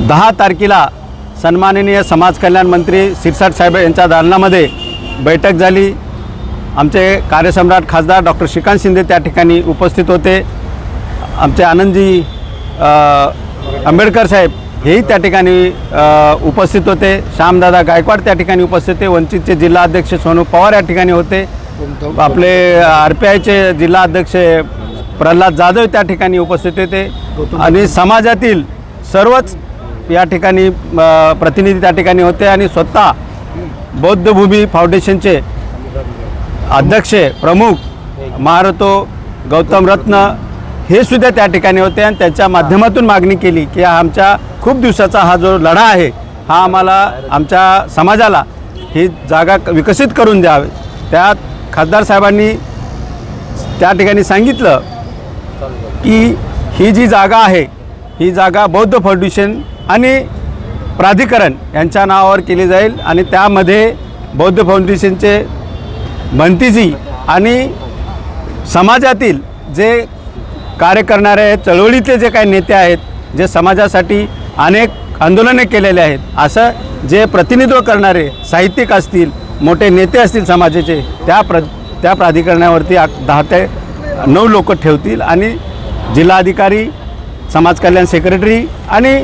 10 तारखेला सन्माननीय समाज कल्याण मंत्री शिरसाट साहेब यांच्या दालनामध्ये बैठक झाली। आमचे कार्यसम्राट खासदार डॉक्टर श्रीकांत शिंदे त्या ठिकाणी उपस्थित होते। आमचे आनंदजी आंबेडकर साहेब हेही त्या ठिकाणी उपस्थित होते। श्यामदादा गायकवाड त्या ठिकाणी उपस्थित होते। वंचितचे जिल्हा अध्यक्ष सोनू पवार या ठिकाणी होते। आपले RPIचे जिल्हा अध्यक्ष प्रल्हाद जाधव त्या ठिकाणी उपस्थित होते आणि समाजातील सर्वच या ठिकाणी प्रतिनिधी त्या ठिकाणी होते आणि स्वतः बौद्धभूमी फाउंडेशनचे अध्यक्ष प्रमुख महारथो गौतम रत्न हे सुद्धा त्या ठिकाणी होते आणि त्यांच्या माध्यमातून मागणी केली की आमच्या खूप दिवसाचा हा जो लढा आहे हा आम्हाला आमच्या समाजाला ही जागा विकसित करून द्यावी। त्यात खासदार साहेबांनी त्या ठिकाणी सांगितलं की ही जी जागा आहे ही जागा बौद्ध फाउंडेशन आणि प्राधिकरण यांच्या नावावर केली जाईल आणि त्यामध्ये बौद्ध फाउंडेशनचे भंतीजी आणि समाजातील जे कार्य करणारे चळवळीतले जे काही नेते आहेत, जे समाजासाठी अनेक आंदोलने केलेले आहेत, असं जे प्रतिनिधित्व करणारे साहित्यिक असतील, मोठे नेते असतील समाजाचे, त्या प्राधिकरणावरती 10 ते 9 लोक ठेवतील आणि जिल्हाधिकारी, समाज कल्याण सेक्रेटरी आणि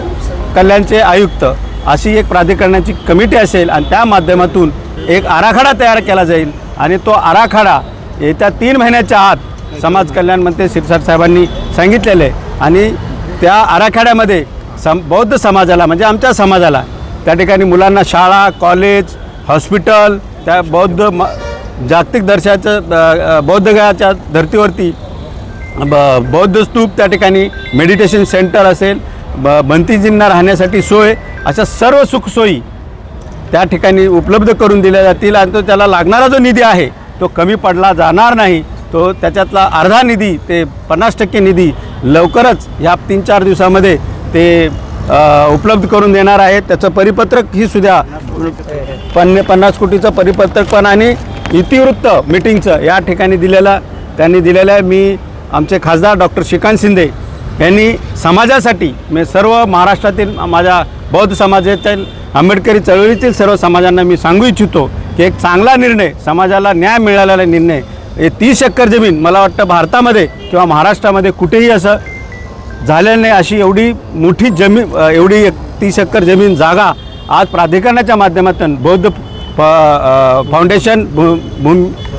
कल्याणचे आयुक्त अशी एक प्राधिकरणाची कमिटी असेल आणि त्या माध्यमातून एक आराखडा तयार केला जाईल आणि तो आराखडा येत्या 3 महिन्याच्या आत समाज कल्याण मंत्री शिरसाट साहेबांनी सांगितलेले आणि त्या आराखड्यामध्ये बौद्ध समाजाला म्हणजे आमच्या समाजाला त्या ठिकाणी मुलांना शाळा, कॉलेज, हॉस्पिटल, त्या जागतिक दर्जाचं बौद्धगयाच्या धर्तीवरती बौद्ध स्तूप, त्या ठिकाणी मेडिटेशन सेंटर असेल, भंतीजींना राहण्यासाठी सोय, अशा सर्व सुखसोयी त्या ठिकाणी उपलब्ध करून दिल्या जातील आणि तो त्याला लागणारा जो निधी आहे तो कमी पडला जाणार नाही। तो त्याच्यातला अर्धा निधी ते 50% निधी लवकरच या 3-4 दिवसामध्ये ते उपलब्ध करून देणार आहे। त्याचं परिपत्रक ही सुद्धा 50 कोटीचं परिपत्रक पण आणि इतिवृत्त मीटिंगचं या ठिकाणी त्यांनी दिलेलं आहे। मी आमचे खासदार डॉक्टर श्रीकांत शिंदे यांनी समाजासाठी मी सर्व महाराष्ट्रातील माझ्या बौद्ध समाजातील आंबेडकरी चळवळीतील सर्व समाजांना मी सांगू इच्छितो की एक चांगला निर्णय, समाजाला न्याय मिळालेला निर्णय, 30 एकर जमीन मला वाटतं भारतामध्ये किंवा महाराष्ट्रामध्ये कुठेही असं झालेलं नाही। अशी एवढी मोठी जमीन, एवढी 30 एकर जमीन जागा आज प्राधिकरणाच्या माध्यमातून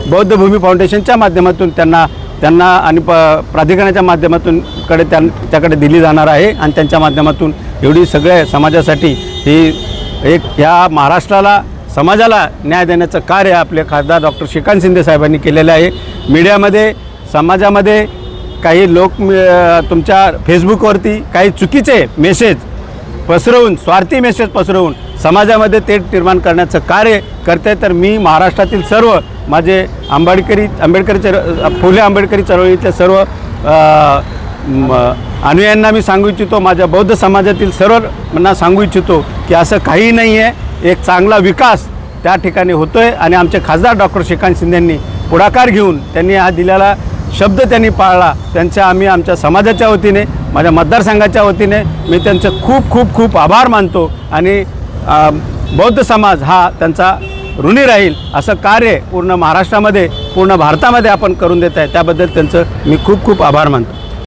बौद्धभूमी फाउंडेशनच्या माध्यमातून त्यांना आणि प्राधिकरणाच्या माध्यमातून त्याच्याकडे दिली जाणार आहे आणि त्यांच्या माध्यमातून एवढी सगळ्या समाजासाठी ही एक ह्या महाराष्ट्राला समाजाला न्याय देण्याचं कार्य आपले खासदार डॉक्टर श्रीकांत शिंदे साहेबांनी केलेलं आहे। मीडियामध्ये समाजामध्ये काही लोक तुमच्या फेसबुकवरती काही चुकीचे मेसेज पसरवून, स्वार्थी मेसेज पसरवून समाजामध्ये तेढ निर्माण करण्याचं कार्य करते। तर मी महाराष्ट्रातील सर्व माझे फुले आंबेडकरी चळवळीतले सर्व अनुयायांना मी सांगू इच्छितो, माझ्या बौद्ध समाजातील सर्वांना सांगू इच्छितो की असं काही नाही आहे। एक चांगला विकास त्या ठिकाणी होतो आहे आणि आमचे खासदार डॉक्टर श्रीकांत शिंदेंनी पुढाकार घेऊन त्यांनी हा दिलेला शब्द त्यांनी पाळला। आम्ही आमच्या समाजाच्या वतीने, माझ्या मतदारसंघाच्या वतीने मी त्यांचं खूप खूप खूप आभार मानतो आणि बौद्ध समाज हा त्यांचा ऋणी राहील असं कार्य पूर्ण महाराष्ट्रामध्ये, पूर्ण भारतामध्ये आपण करून देत आहे, त्याबद्दल त्यांचं मी खूप खूप आभार मानतो।